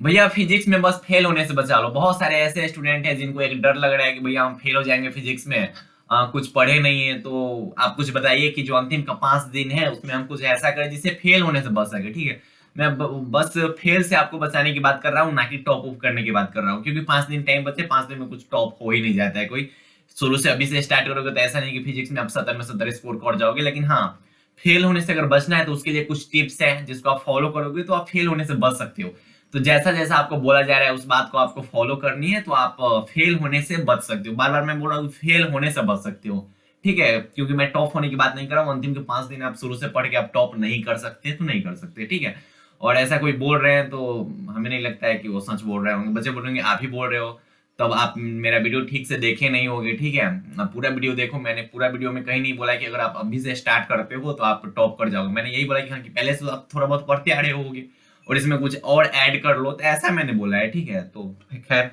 भैया फिजिक्स में बस फेल होने से बचा लो। बहुत सारे ऐसे स्टूडेंट हैं जिनको एक डर लग रहा है कि भैया हम फेल हो जाएंगे फिजिक्स में, कुछ पढ़े नहीं है। तो आप कुछ बताइए कि जो अंतिम का 5 दिन है उसमें हम कुछ ऐसा करें जिससे फेल होने से बच सके। ठीक है, मैं बस फेल से आपको बचाने की बात कर रहा हूँ, ना कि टॉप अप करने की बात कर रहा हूँ, क्योंकि 5 दिन टाइम बचे, 5 दिन में कुछ टॉप हो ही नहीं जाता है कोई। शुरू से अभी से स्टार्ट करोगे तो ऐसा नहीं कि फिजिक्स में आप 70 में 70 स्कोर कर जाओगे, लेकिन हाँ, फेल होने से अगर बचना है तो उसके लिए कुछ टिप्स है जिसको आप फॉलो करोगे तो आप फेल होने से बच सकते हो। तो जैसा जैसा आपको बोला जा रहा है उस बात को आपको फॉलो करनी है, तो आप फेल होने से बच सकते हो। बार बार मैं बोल रहा हूँ फेल होने से बच सकते हो, ठीक है, क्योंकि मैं टॉप होने की बात नहीं कर रहा हूँ। अंतिम के 5 दिन आप शुरू से पढ़ के आप टॉप नहीं कर सकते तो नहीं कर सकते, ठीक है। और ऐसा कोई बोल रहे हैं तो हमें नहीं लगता है कि वो सच बोल रहे होंगे। बच्चे बोल रहे होंगे आप ही बोल रहे हो, तब आप मेरा वीडियो ठीक से देखे नहीं होगे, ठीक है। आप पूरा वीडियो देखो। मैंने पूरा वीडियो में कहीं नहीं बोला कि अगर आप अभी से स्टार्ट करते हो तो आप टॉप कर जाओगे। मैंने यही बोला कि हाँ, कि पहले से आप थोड़ा बहुत पढ़ते आ रहे होगे और इसमें कुछ और ऐड कर लो, तो ऐसा मैंने बोला है, ठीक है। तो खैर,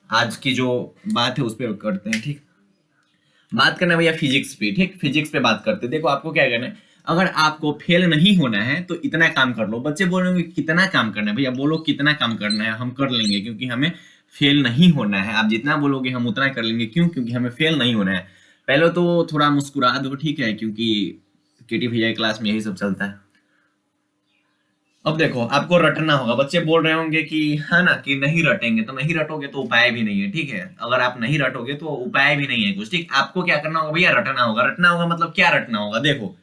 आज की जो बात है उस पर करते हैं, ठीक। बात करना है भैया फिजिक्स पे, ठीक। फिजिक्स पे बात करते हैं। देखो आपको क्या करना है, अगर आपको फेल नहीं होना है तो इतना काम कर लो। बच्चे बोल रहे होंगे कितना काम करना है, भैया बोलो कितना काम करना है, हम कर लेंगे, क्योंकि हमें फेल नहीं होना है। आप जितना बोलोगे हम उतना कर लेंगे। क्यों? क्योंकि हमें फेल नहीं होना है। पहले तो थोड़ा मुस्कुरा दो, ठीक है, क्योंकि केटी भैया की क्लास में यही सब चलता है। अब देखो आपको रटना होगा। बच्चे बोल रहे होंगे कि है ना, कि नहीं रटेंगे, तो नहीं रटोगे तो उपाय भी नहीं है, ठीक है। अगर आप नहीं रटोगे तो उपाय भी नहीं है कुछ, ठीक। आपको क्या करना होगा भैया, रटना होगा। रटना होगा मतलब क्या रटना होगा, देखो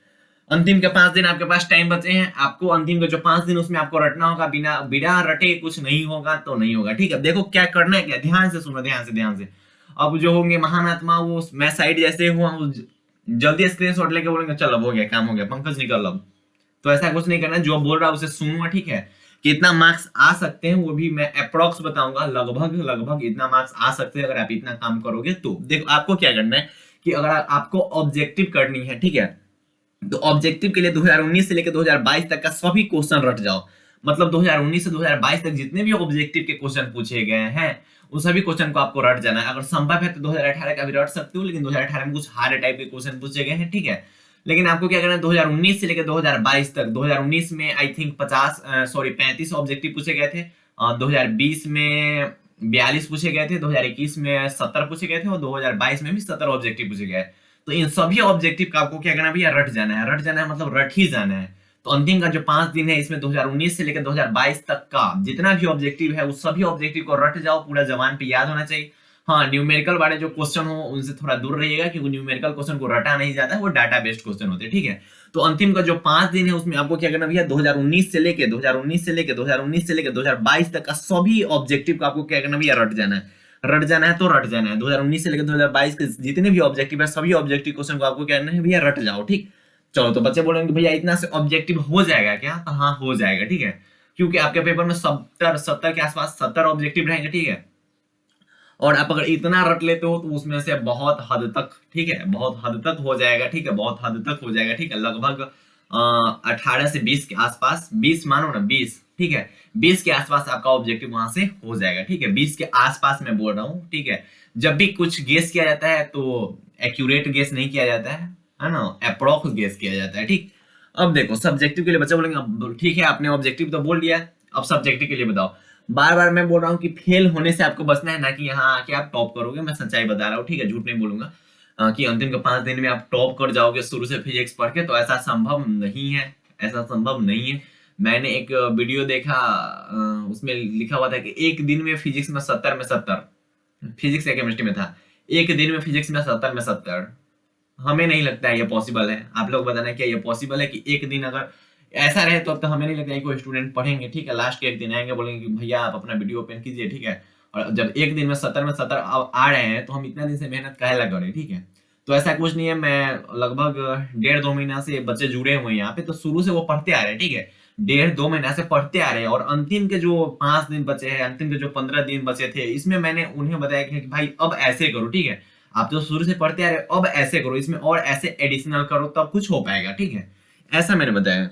अंतिम के 5 दिन आपके पास टाइम बचे हैं। आपको अंतिम के जो 5 दिन उसमें आपको रटना होगा। बिना बिना रटे कुछ नहीं होगा तो नहीं होगा, ठीक है। देखो क्या करना है, क्या, ध्यान से सुनो, ध्यान से, ध्यान से। अब जो होंगे महान आत्मा, वो मैं साइड जैसे हुआ, जल्दी स्क्रीनशॉट लेके बोलेंगे चल अब हो गया, काम हो गया, पंकज निकल अब। तो ऐसा कुछ नहीं करना है, जो बोल रहा है उसे सुनूंगा, ठीक है। कितना मार्क्स आ सकते हैं वो भी मैं अप्रोक्स बताऊंगा, लगभग लगभग इतना मार्क्स आ सकते हैं अगर आप इतना काम करोगे तो। देखो आपको क्या करना है कि अगर आपको ऑब्जेक्टिव करनी है, ठीक है, तो ऑब्जेक्टिव के लिए 2019 से लेकर 2022 तक का सभी क्वेश्चन रट जाओ। मतलब 2019 से 2022 तक जितने भी ऑब्जेक्टिव के क्वेश्चन पूछे गए हैं उन सभी क्वेश्चन को आपको रट जाना है। अगर संभव है तो 2018 का भी रट सकते हो, लेकिन 2018 में कुछ हार्ड टाइप के क्वेश्चन पूछे गए हैं, ठीक है। लेकिन आपको क्या करना है, 2019 से लेकर 2022 तक, 2019 में आई थिंक 35 ऑब्जेक्टिव पूछे गए थे, 2020 में 42 पूछे गए थे, 2021 में 70 पूछे गए थे, और 2022 में भी 70 ऑब्जेक्टिव पूछे गए। तो इन सभी ऑब्जेक्टिव का आपको क्या करना है भैया, रट जाना है। रट जाना है मतलब रट ही जाना है। तो अंतिम का जो 5 दिन है इसमें 2019 से लेकर 2022 तक का जितना भी ऑब्जेक्टिव है उस सभी ऑब्जेक्टिव को रट जाओ, पूरा जबान पे याद होना चाहिए। हाँ, न्यूमेरिकल वाले जो क्वेश्चन हो उनसे थोड़ा दूर रहिएगा, क्योंकि न्यूमेरिकल क्वेश्चन को रटा नहीं जाता है, वो डाटा बेस्ड क्वेश्चन होते हैं, ठीक है। तो अंतिम का जो 5 दिन है उसमें आपको क्या करना भैया, 2019 से लेके 2019 से लेके 2019 से लेके 2022 तक का सभी ऑब्जेक्टिव का आपको क्या करना भैया, रट जाना है। रट जाना है तो रट जाना है। 2019 से लेकर 2022 के जितने भी ऑब्जेक्टिव है सभी ऑब्जेक्टिव क्वेश्चन को आपको क्या करना है भैया, रट जाओ, ठीक। चलो, तो बच्चे बोलेंगे भैया इतना से ऑब्जेक्टिव हो जाएगा क्या, तो हाँ हो जाएगा, ठीक है। क्योंकि आपके पेपर में 70 के आसपास 70 ऑब्जेक्टिव रहेंगे, ठीक है। और आप अगर इतना रट लेते हो तो उसमें से बहुत हद तक, ठीक है, बहुत हद तक हो जाएगा, ठीक है, बहुत हद तक हो जाएगा, ठीक है। लगभग 18 से 20 के आसपास, 20 मानो ना, 20, ठीक है, 20 के आसपास आपका ऑब्जेक्टिव वहां से हो जाएगा, ठीक है। 20 के आसपास मैं बोल रहा हूँ, ठीक है। जब भी कुछ गेस किया जाता है तो एक्यूरेट गेस नहीं किया जाता है ना, अप्रोक्स गेस किया जाता है, ठीक। अब देखो सब्जेक्टिव के लिए बच्चे बोलेंगे अब ठीक है आपने ऑब्जेक्टिव तो बोल दिया, अब सब्जेक्टिव के लिए बताओ। बार बार मैं बोल रहा हूँ कि फेल होने से आपको बचना है, ना कि यहाँ आके आप टॉप करोगे। मैं सच्चाई बता रहा हूँ, ठीक है, झूठ नहीं बोलूंगा। कि अंतिम के 5 दिन में आप टॉप कर जाओगे शुरू से फिजिक्स पढ़ के, तो ऐसा संभव नहीं है। ऐसा संभव नहीं है। मैंने एक वीडियो देखा, उसमें लिखा हुआ था कि एक दिन में फिजिक्स में 70 में 70, फिजिक्स या केमिस्ट्री में था, एक दिन में फिजिक्स में 70 में 70। हमें नहीं लगता है ये पॉसिबल है। आप लोग बताना क्या ये पॉसिबल है कि एक दिन अगर ऐसा रहे तो अब तो हमें नहीं लगता है कोई स्टूडेंट पढ़ेंगे, ठीक है। लास्ट के एक दिन आएंगे, बोलेंगे कि भैया आप अपना वीडियो ओपन कीजिए, ठीक है। और जब एक दिन में 70 में 70 आ रहे हैं तो हम इतना दिन से मेहनत काहे लग रहे, ठीक है। तो ऐसा कुछ नहीं है। मैं लगभग 1.5-2 महीना से बच्चे जुड़े हुए हैं यहाँ पे, तो शुरू से वो पढ़ते आ रहे हैं, ठीक है। 1.5-2 महीना से पढ़ते आ रहे हैं, और अंतिम के जो 5 दिन बचे हैं, अंतिम के जो 15 दिन बचे थे, इसमें मैंने उन्हें बताया कि भाई अब ऐसे करो, ठीक है। आप तो शुरू से पढ़ते आ रहे हो, अब ऐसे करो, इसमें और ऐसे एडिशनल करो तब कुछ हो पाएगा, ठीक है। ऐसा मैंने बताया।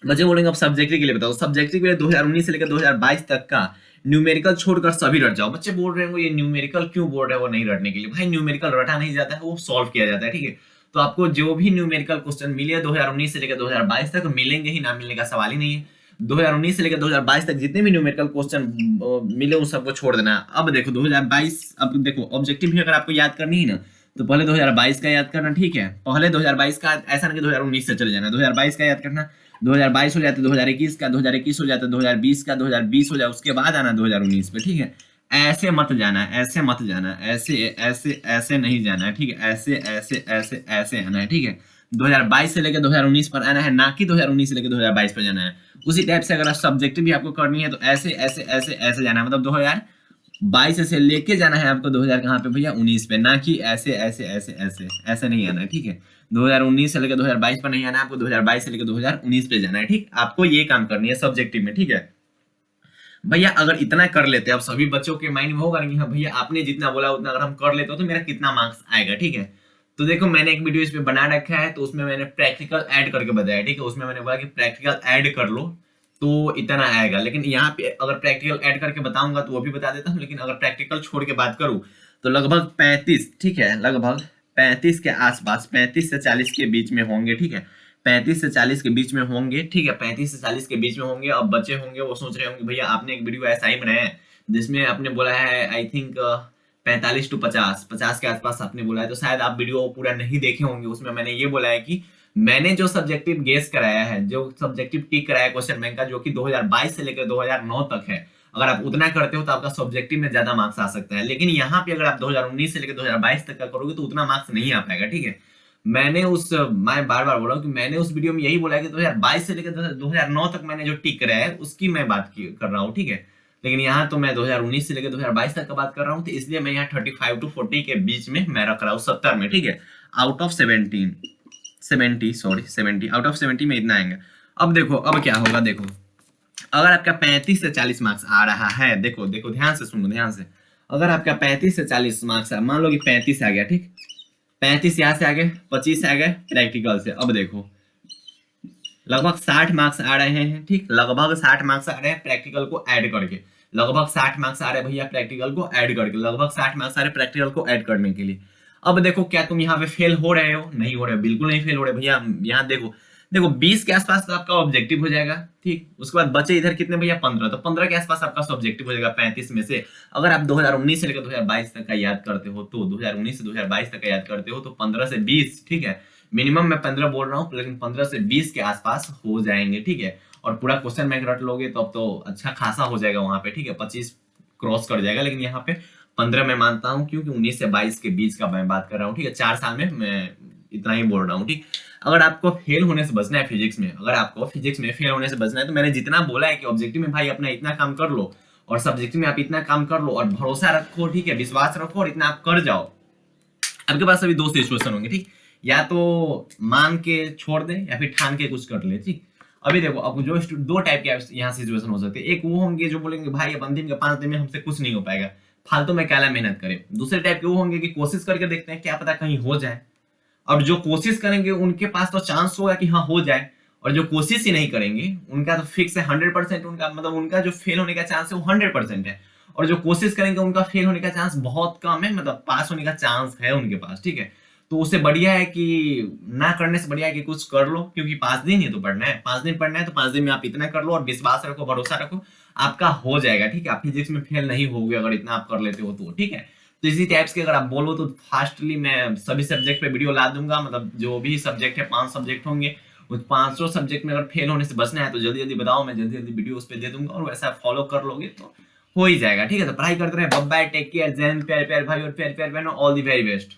बच्चे बोलेंगे अब सब्जेक्टिव के लिए बताओ। सब्जेक्टिव के लिए 2019 से लेकर 2022 तक का न्यूमेरिकल छोड़कर सभी रट जाओ। बच्चे बोल रहे हैं ये न्यूमेरिकल क्यों बोल रहे हैं वो नहीं रटने के लिए। भाई न्यूमेरिकल रटा नहीं जाता है, वो सॉल्व किया जाता है, ठीक है। तो आपको जो भी न्यूमेरिकल क्वेश्चन मिले 2019 से लेकर 2022 तक मिलेंगे ही, ना मिलने का सवाल ही नहीं है। 2019 से लेकर 2022 तक जितने भी न्यूमेरिकल क्वेश्चन मिले उन सबको छोड़ देना है। अब देखो 2022, अब देखो ऑब्जेक्टिव भी अगर आपको याद करनी है ना तो पहले 2022 का याद करना, ठीक है। पहले 2022 का, ऐसा नहीं कि 2019 से चले जाना, 2022 का याद करना, 2022 हो जाता है 2021 का, 2021 हो जाता है 2020 का, 2020 हो जाए उसके बाद आना 2019 पे, ठीक है। ऐसे मत जाना, ऐसे मत जाना, ऐसे ऐसे ऐसे नहीं जाना है, ठीक है। ऐसे ऐसे ऐसे ऐसे आना है, ठीक है। 2022 से लेकर 2019 पर आना है, ना कि 2019 से लेकर 2022 पर जाना है। उसी टाइप से अगर सब्जेक्टिव भी आपको करनी है तो ऐसे ऐसे ऐसे ऐसे जाना है, मतलब 2022 से लेके जाना है आपको 2000 कहाँ पे भैया 19 पे, ना कि ऐसे ऐसे ऐसे ऐसे ऐसे नहीं आना है, ठीक है। 2019 से लेकर 2022 पर नहीं आना है आपको, 2022 से लेकर 2019 पे जाना है, ठीक। आपको ये काम करनी है सब्जेक्टिव में, ठीक है भैया। अगर इतना कर लेते हैं, अब सभी बच्चों के माइंड में होगा कि हाँ भैया आपने जितना बोला उतना अगर हम कर लेते हो तो मेरा कितना मार्क्स आएगा, ठीक है। तो देखो मैंने एक वीडियो इस पे बना रखा है, तो उसमें मैंने प्रैक्टिकल ऐड करके बताया, ठीक है। उसमें मैंने बोला कि प्रैक्टिकल ऐड कर लो तो इतना आएगा, लेकिन यहाँ पे अगर प्रैक्टिकल ऐड करके बताऊंगा तो वो भी बता देता हूँ, लेकिन अगर प्रैक्टिकल छोड़ के बात करूँ तो लगभग 35, ठीक है, लगभग 35 के आसपास, 35 से 40 के बीच में होंगे, ठीक है। 35 से 40 के बीच में होंगे, ठीक है। 35 से 40 के बीच में होंगे। अब बच्चे होंगे वो सोच रहे होंगे भैया आपने एक वीडियो ऐसा ही बनाया है जिसमें आपने बोला है आई थिंक 45 to 50 के आसपास आपने बोला है, तो शायद आप वीडियो पूरा नहीं देखे होंगे। उसमें मैंने ये बोला है कि मैंने जो सब्जेक्टिव गेस कराया है, जो सब्जेक्टिव टिक कराया क्वेश्चन बैंक का, जो कि 2022 से लेकर 2009 तक है, अगर आप उतना करते हो तो आपका सब्जेक्टिव में ज्यादा मार्क्स आ सकता है। लेकिन यहाँ पे अगर आप 2019 से लेकर 2022 तक का करोगे तो उतना मार्क्स नहीं आ पाएगा, ठीक है। मैं बार बार बोल रहा हूँ कि मैंने उस वीडियो में यही बोला है कि 2022 से लेकर 2009 तक मैंने जो टिक कराया है उसकी मैं बात कर रहा हूँ, ठीक है। लेकिन यहाँ तो मैं 2019 से लेकर 2022 तक का बात कर रहा हूँ, तो इसलिए मैं यहाँ 35 to 40 के बीच में मैं रख रहा हूँ, 70 में, ठीक है। आउट ऑफ 70 आउट ऑफ 70 में इतना आएंगे। अब देखो अब क्या होगा, देखो अगर आपका 35 से 40 मार्क्स आ रहा है, देखो देखो ध्यान से सुनो, ध्यान से। अगर आपका 35 से 40 मार्क्स है, मान लो कि 35 आ गया, ठीक, 35 यहाँ से आ गए, 25 आ गए प्रैक्टिकल से। अब देखो लगभग 60 मार्क्स आ रहे हैं, ठीक, लगभग 60 मार्क्स आ रहे हैं प्रैक्टिकल को ऐड करके, लगभग 60 मार्क्स आ रहे हैं भैया प्रैक्टिकल को ऐड करके, लगभग 60 मार्क्स आ रहे हैं प्रैक्टिकल को ऐड करने के लिए। अब देखो क्या तुम यहाँ पे फेल हो रहे हो? नहीं हो रहे, बिल्कुल नहीं फेल हो रहे भैया। यहाँ देखो देखो 20 के आसपास तो आपका ऑब्जेक्टिव हो जाएगा, ठीक। उसके बाद बचे इधर कितने भैया 15, तो 15 के आसपास आपका सब्जेक्टिव हो जाएगा 35 में से। अगर आप 2019 से लेकर 2022 तक का याद करते हो तो 2019 से 2022 तक का याद करते हो तो 15 से 20, ठीक है। मिनिमम मैं 15 बोल रहा हूँ, लेकिन 15 से 20 के आसपास हो जाएंगे, ठीक है। और पूरा क्वेश्चन बैंक रट लोगे तो अब तो अच्छा खासा हो जाएगा वहां पे, ठीक है। 25 क्रॉस कर जाएगा, लेकिन यहाँ पे 15 मैं मानता हूँ, क्योंकि 19 से 22 के बीच का मैं बात कर रहा हूँ, ठीक है। 4 साल में मैं इतना ही बोल रहा हूँ, ठीक। अगर आपको फेल होने से बचना है फिजिक्स में, अगर आपको फिजिक्स में फेल होने से बचना है तो मैंने जितना बोला है कि ऑब्जेक्टिव में भाई अपना इतना काम कर लो और सब्जेक्टिव में आप इतना काम कर लो और भरोसा रखो, ठीक है, विश्वास रखो और इतना आप कर जाओ। आपके पास अभी दो सिचुएशन होंगे, ठीक, या तो मान के छोड़ दे या फिर ठान के कुछ कर ले, ठीक। अभी देखो अब जो दो टाइप के यहाँ सिचुएशन हो सकते हैं। एक वो होंगे जो बोलेंगे भाई अब अंतिम के 5 दिन में हमसे कुछ नहीं हो पाएगा, फालतू में क्या मेहनत करें। दूसरे टाइप के वो होंगे कि कोशिश करके देखते हैं, क्या पता कहीं हो जाए। और जो कोशिश करेंगे उनके पास तो चांस होगा कि हाँ हो जाए, और जो कोशिश ही नहीं करेंगे उनका तो फिक्स है 100%, उनका मतलब उनका जो फेल होने का चांस है वो 100% है। और जो कोशिश करेंगे उनका फेल होने का चांस बहुत कम है, मतलब पास होने का चांस है उनके पास, ठीक है। तो उससे बढ़िया है कि ना करने से बढ़िया है कि कुछ कर लो, क्योंकि 5 दिन ही तो पढ़ना है, 5 दिन पढ़ना है, तो 5 दिन में आप इतना कर लो और विश्वास रखो, भरोसा रखो, आपका हो जाएगा, ठीक है। आप फिजिक्स में फेल नहीं होगे अगर इतना आप कर लेते हो तो, ठीक है। तो इसी टाइप्स के अगर आप बोलो तो फास्टली मैं सभी सब्जेक्ट पे वीडियो ला दूंगा, मतलब जो भी सब्जेक्ट है 5 सब्जेक्ट होंगे, उस 500 सब्जेक्ट में अगर फेल होने से बचना है तो जल्दी जल्दी बताओ, मैं जल्दी जल्दी वीडियो उस पर दे दूंगा, और वैसा फॉलो कर लोगे तो हो ही जाएगा, ठीक है। तो पढ़ाई करते रहे, बाय बाय, टेक केयर, जय हिंद, प्यार प्यार भाई और प्यार प्यार बहनों, ऑल द वेरी बेस्ट।